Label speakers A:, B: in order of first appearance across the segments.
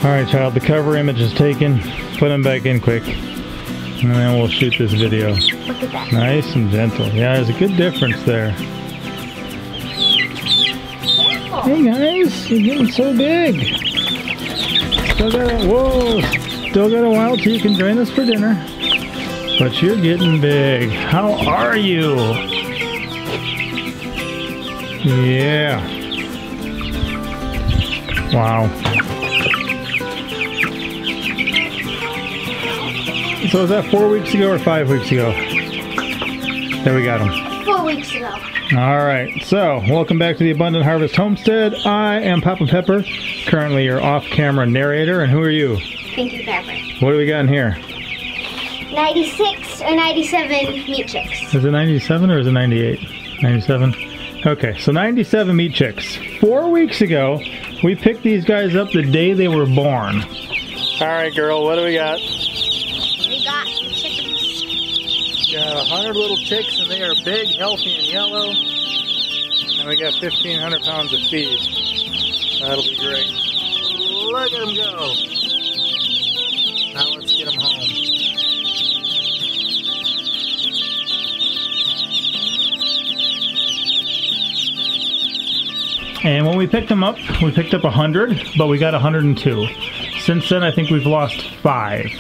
A: Alright child, the cover image is taken. Put them back in quick. And then we'll shoot this video.
B: Look at that.
A: Nice and gentle. Yeah, there's a good difference there.
B: Careful.
A: Hey guys, you're getting so big. Still got a while till you can join us for dinner. But you're getting big. How are you? Yeah. Wow. So is that 4 weeks ago or 5 weeks ago? There we got them.
B: 4 weeks ago.
A: Alright, so welcome back to the Abundant Harvest Homestead. I am Papa Pepper, currently your off-camera narrator, and who are you?
B: Pinky Pepper.
A: What do we got in here?
B: 96 or 97 meat chicks.
A: Is it 97 or is it 98? 97? Okay, so 97 meat chicks. 4 weeks ago, we picked these guys up the day they were born. Alright girl, what do we got?
B: We got the chickens.
A: Got 100 little chicks and they are big, healthy, and yellow. And we got 1,500 pounds of feed. That'll be great. Look at them go. Now let's get them home. And when we picked them up 100, but we got 102. Since then, I think we've lost 5.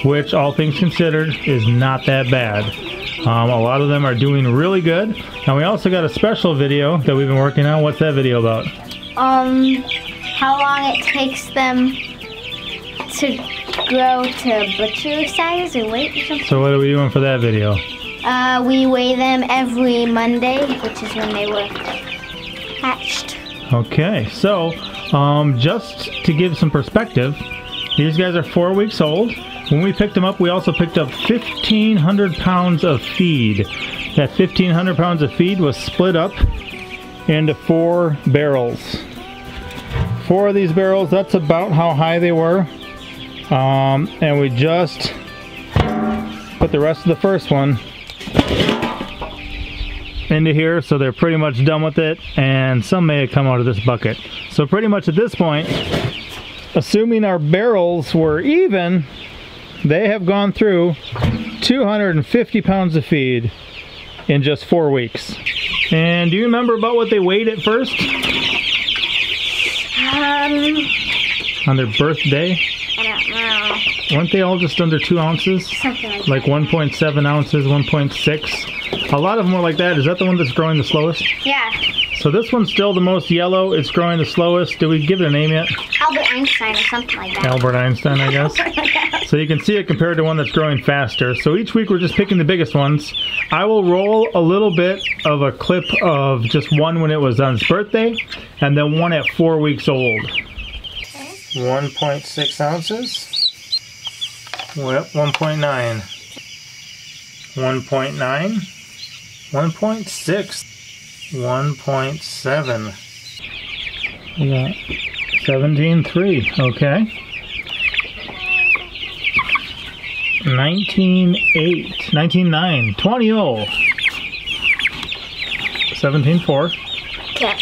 A: Which, all things considered, is not that bad. A lot of them are doing really good. And we also got a special video that we've been working on. What's that video about?
B: How long it takes them to grow to butcher size or weight or something.
A: So what are we doing for that video?
B: We weigh them every Monday, which is when they were hatched.
A: Okay, so just to give some perspective, these guys are 4 weeks old. When we picked them up, we also picked up 1,500 pounds of feed. That 1,500 pounds of feed was split up into 4 barrels. 4 of these barrels, that's about how high they were. And we just put the rest of the first one into here, so they're pretty much done with it, and some may have come out of this bucket. So pretty much at this point, assuming our barrels were even, they have gone through 250 pounds of feed in just 4 weeks. And do you remember about what they weighed at first? On their birthday?
B: I don't know.
A: Weren't they all just under 2 ounces?
B: Something like
A: Like
B: that.
A: 1.7 ounces, 1.6? A lot of them were like that. Is that the one that's growing the slowest?
B: Yeah.
A: So this one's still the most yellow. It's growing the slowest. Did we give it a name yet?
B: Albert Einstein or something like that.
A: Albert Einstein, I guess. So you can see it compared to one that's growing faster. So each week we're just picking the biggest ones. I will roll a little bit of a clip of just one when it was on its birthday, and then one at 4 weeks old. 1.6 ounces. Well, 1.9. 1.9. 1.6. 1.7. We got 17.3. Okay. 19.8. 19.9. 20.0. 17.4.
B: Okay.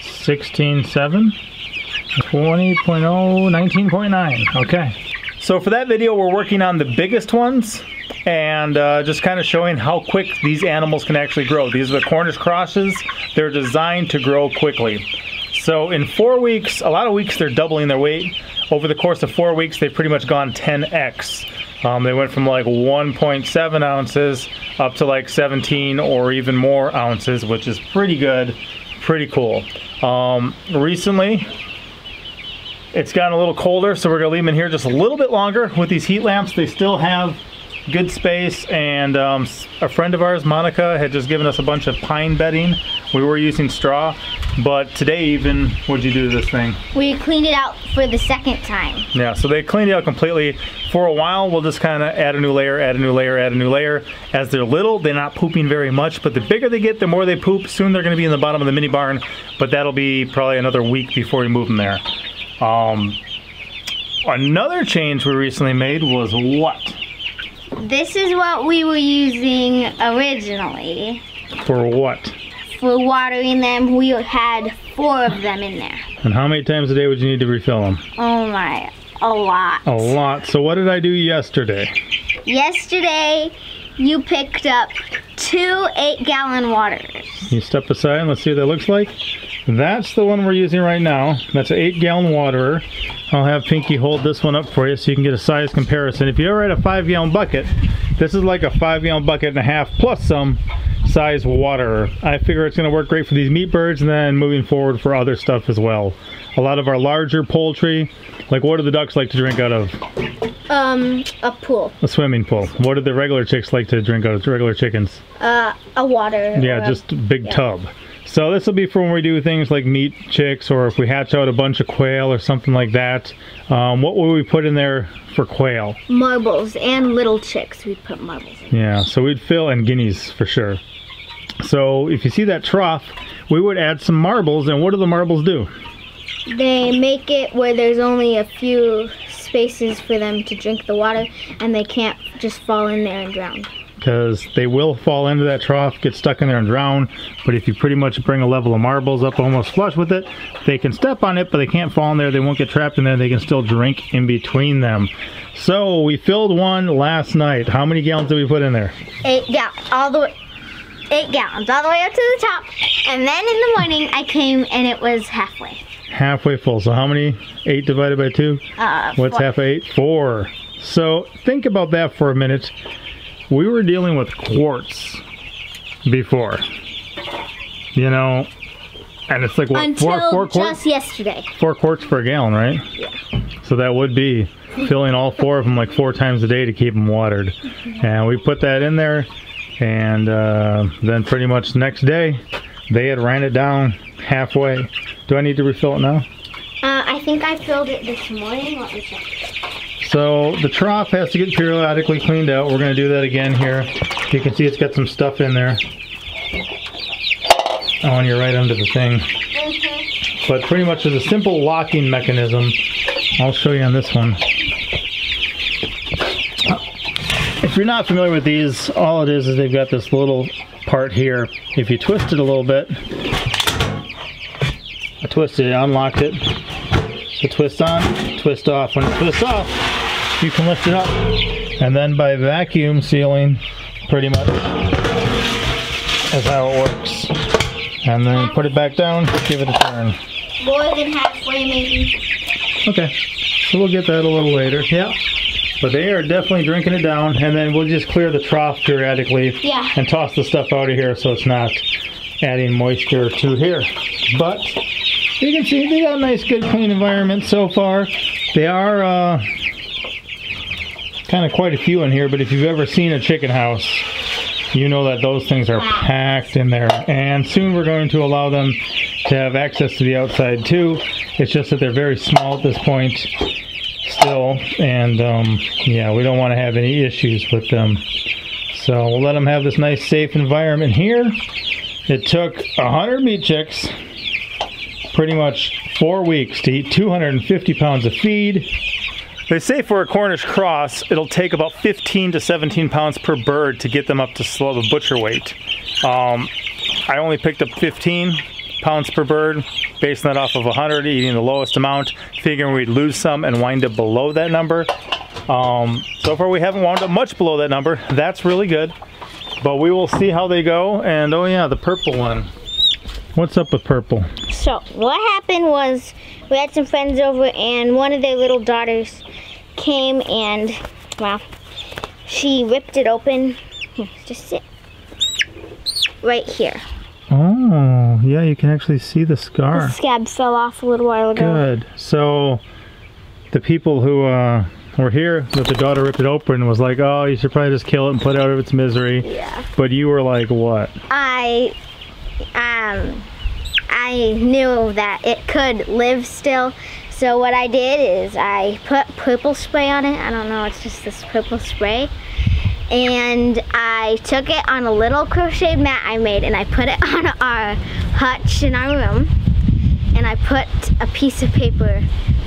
A: 16.7. 20.0. 19.9. Okay. So for that video, we're working on the biggest ones and just kind of showing how quick these animals can actually grow. These are the Cornish crosses. They're designed to grow quickly. So in 4 weeks, a lot of weeks they're doubling their weight. Over the course of 4 weeks, they've pretty much gone 10x. They went from like 1.7 ounces up to like 17 or even more ounces, which is pretty good, pretty cool. Recently, it's gotten a little colder, so we're gonna leave them in here just a little bit longer with these heat lamps. They still have good space, and a friend of ours, Monica, had just given us a bunch of pine bedding. We were using straw, but today even, what'd you do to this thing?
B: We cleaned it out for the second time.
A: Yeah, so they cleaned it out completely. For a while, we'll just kind of add a new layer, add a new layer, add a new layer. As they're little, they're not pooping very much, but the bigger they get, the more they poop. Soon they're gonna be in the bottom of the mini barn, but that'll be probably another week before we move them there. Another change we recently made was what?
B: This is what we were using originally.
A: For what?
B: For watering them. We had 4 of them in there.
A: And how many times a day would you need to refill them?
B: Oh my, a lot.
A: A lot. So what did I do yesterday?
B: Yesterday, you picked up 2 8-gallon waters.
A: You step aside and let's see what that looks like. That's the one we're using right now. That's an 8-gallon waterer. I'll have Pinky hold this one up for you so you can get a size comparison. If you ever had a 5-gallon bucket, this is like a 5-gallon bucket and a half plus some size waterer. I figure it's going to work great for these meat birds and then moving forward for other stuff as well. A lot of our larger poultry, like what do the ducks like to drink out of?
B: A pool.
A: A swimming pool. What do the regular chicks like to drink out of, regular chickens?
B: A water.
A: Yeah, just a big tub. So this will be for when we do things like meat chicks, or if we hatch out a bunch of quail or something like that. What will we put in there for quail?
B: Marbles and little chicks. We'd put marbles in.
A: Yeah, so we'd fill, and guineas for sure. So if you see that trough, we would add some marbles, and what do the marbles do?
B: They make it where there's only a few spaces for them to drink the water, and they can't just fall in there and drown.
A: Because they will fall into that trough, get stuck in there and drown, but if you pretty much bring a level of marbles up almost flush with it, they can step on it, but they can't fall in there, they won't get trapped in there, they can still drink in between them. So we filled one last night. How many gallons did we put in there?
B: 8 gallons, all the way up to the top, and then in the morning I came and it was halfway.
A: Halfway full. So how many? 8 divided by 2? What's
B: 4.
A: half of 8? 4. So think about that for a minute. We were dealing with quarts before, you know, and it's like what,
B: until
A: four quarts?
B: Just yesterday.
A: 4 quarts per gallon, right?
B: Yeah.
A: So that would be filling all 4 of them like 4 times a day to keep them watered. And we put that in there, and then pretty much the next day they had ran it down halfway. Do I need to refill it now?
B: I think I filled it this morning. Let me check.
A: So the trough has to get periodically cleaned out. We're going to do that again here. You can see it's got some stuff in there. Oh, and you're right under the thing. But pretty much there's a simple locking mechanism. I'll show you on this one. If you're not familiar with these, all it is they've got this little part here. If you twist it a little bit, I twisted it, unlocked it. So twist on, twist off. When it twists off, you can lift it up. And then by vacuum sealing, pretty much, is how it works. And then put it back down, give it a turn.
B: More than halfway, maybe.
A: Okay, so we'll get that a little later. Yeah. But they are definitely drinking it down, and then we'll just clear the trough periodically and toss the stuff out of here so it's not adding moisture to here. But you can see they got a nice, good, clean environment so far. They are kind of quite a few in here, but if you've ever seen a chicken house, you know that those things are packed in there. And soon we're going to allow them to have access to the outside too. It's just that they're very small at this point still, and yeah, we don't want to have any issues with them. So we'll let them have this nice, safe environment here. It took 100 meat chicks pretty much 4 weeks to eat 250 pounds of feed. They say for a Cornish cross, it'll take about 15 to 17 pounds per bird to get them up to the butcher weight. I only picked up 15 pounds per bird, basing that off of 100, eating the lowest amount, figuring we'd lose some and wind up below that number. So far we haven't wound up much below that number. That's really good, but we will see how they go. And oh yeah, the purple one. What's up with purple?
B: So what happened was we had some friends over, and one of their little daughters came and, well, she ripped it open. Here, just sit right here.
A: Oh, yeah, you can actually see the scar.
B: The scab fell off a little while ago.
A: Good. So the people who were here that the daughter ripped it open was like, oh, you should probably just kill it and put it out of its misery.
B: Yeah.
A: But you were like, what?
B: I knew that it could live still. So what I did is I put purple spray on it. I don't know, it's just this purple spray. And I took it on a little crocheted mat I made, and I put it on our hutch in our room. And I put a piece of paper,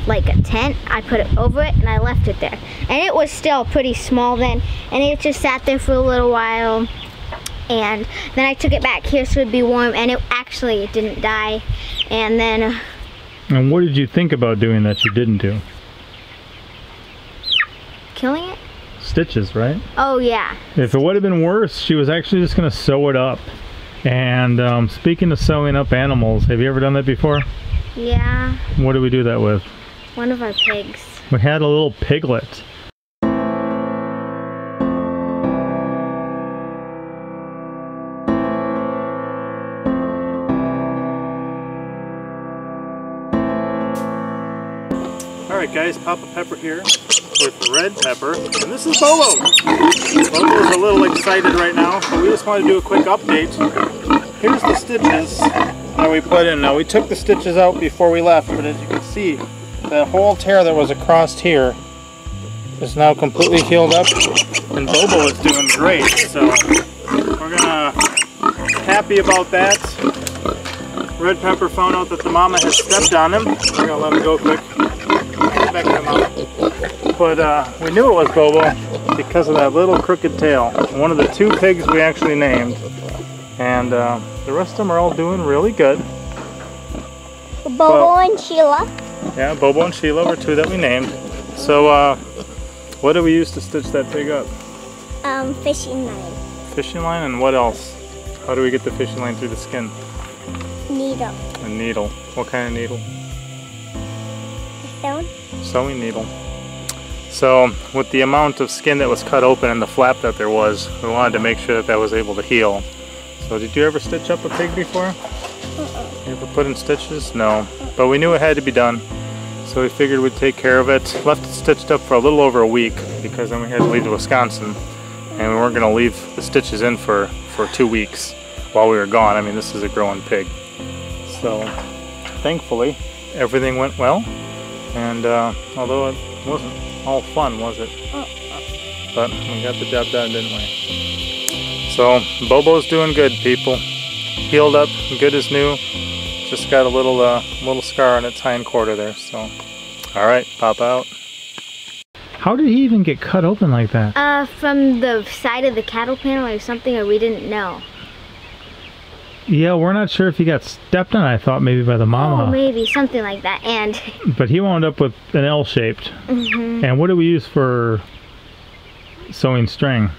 B: like a tent, I put it over it, and I left it there. And it was still pretty small then, and it just sat there for a little while. and then I took it back here so it'd be warm, and it didn't die. And then
A: And what did you think about doing that you didn't do?
B: killing it.
A: Stitches, right?
B: Oh yeah.
A: If it would have been worse, she was actually just going to sew it up. And speaking of sewing up animals, have you ever done that before?
B: Yeah.
A: What do we do that with?
B: One of our pigs.
A: We had a little piglet. Alright guys, Papa Pepper here with Red Pepper, and this is Bobo. Bobo's a little excited right now, but we just want to do a quick update. Here's the stitches that we put in. Now we took the stitches out before we left, but as you can see, that whole tear that was across here is now completely healed up, and Bobo is doing great, so we're gonna happy about that. Red Pepper found out that the mama has stepped on him. We're gonna let him go quick. Back him up. But we knew it was Bobo because of that little crooked tail. One of the 2 pigs we actually named, and the rest of them are all doing really good.
B: Bobo and Sheila.
A: Yeah, Bobo and Sheila were 2 that we named. So what do we use to stitch that pig up?
B: Fishing line.
A: Fishing line, and what else? How do we get the fishing line through the skin?
B: Needle.
A: A needle. What kind of needle? Sewing needle. So with the amount of skin that was cut open and the flap that there was, we wanted to make sure that that was able to heal. So did you ever stitch up a pig before? You ever put in stitches? No. But we knew it had to be done, so we figured we'd take care of it. Left it stitched up for a little over a week because then we had to leave to Wisconsin, and we weren't going to leave the stitches in for 2 weeks while we were gone. I mean, this is a growing pig. So thankfully everything went well. And although it wasn't all fun, was it? But we got the job done, didn't we? So Bobo's doing good, people. Healed up, good as new. Just got a little scar on its hind quarter there. So, all right, pop out. How did he even get cut open like that?
B: From the side of the cattle panel or something, or we didn't know.
A: Yeah, we're not sure if he got stepped on, I thought maybe by the mama.
B: Oh, maybe, something like that. And
A: but he wound up with an L-shaped. And what do we use for sewing string?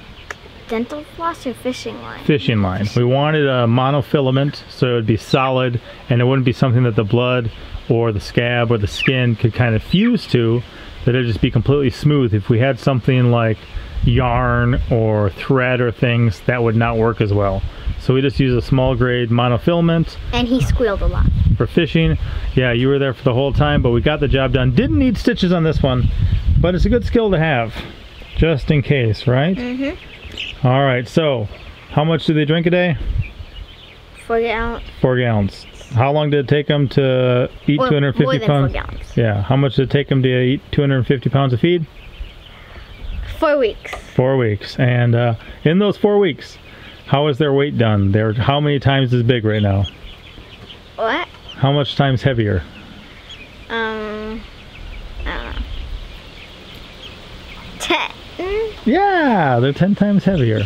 B: Dental floss or fishing line?
A: Fishing line. We wanted a monofilament so it would be solid and it wouldn't be something that the blood or the scab or the skin could kind of fuse to, that it'd just be completely smooth. If we had something like yarn or thread or things, that would not work as well. So we just use a small grade monofilament.
B: And he squealed a lot. For
A: fishing. Yeah, you were there for the whole time, but we got the job done. Didn't need stitches on this one, but it's a good skill to have, just in case, right? All right, so how much do they drink a day?
B: 4 gallons.
A: 4 gallons. How long did it take them to eat 250
B: more than
A: pounds?
B: 4 gallons.
A: Yeah, how much did it take them to eat 250 pounds of feed?
B: 4 weeks.
A: 4 weeks. And in those 4 weeks, how is their weight done? They're how many times as big right now?
B: What?
A: How much times heavier?
B: I don't know. 10.
A: Yeah, they're 10 times heavier.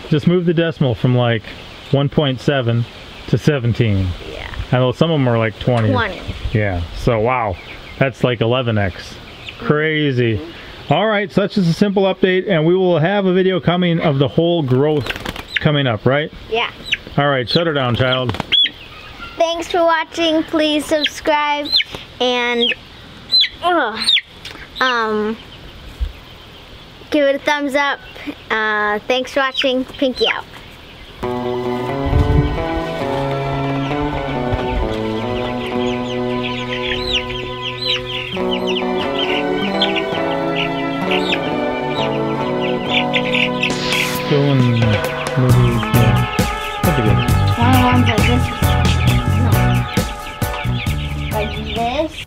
A: Just move the decimal from like 1.7 to 17.
B: Yeah.
A: I know some of them are like 20.
B: 20.
A: Yeah, so wow, that's like 11x. Crazy. All right, so that's just a simple update, and we will have a video coming of the whole growth coming up, right?
B: Yeah.
A: All right, shut her down, child.
B: Thanks for watching. Please subscribe and give it a thumbs up. Thanks for watching. Pinky out.
A: Doing movies, yeah. That'd be good.
B: One of the ones like this. No. Like this.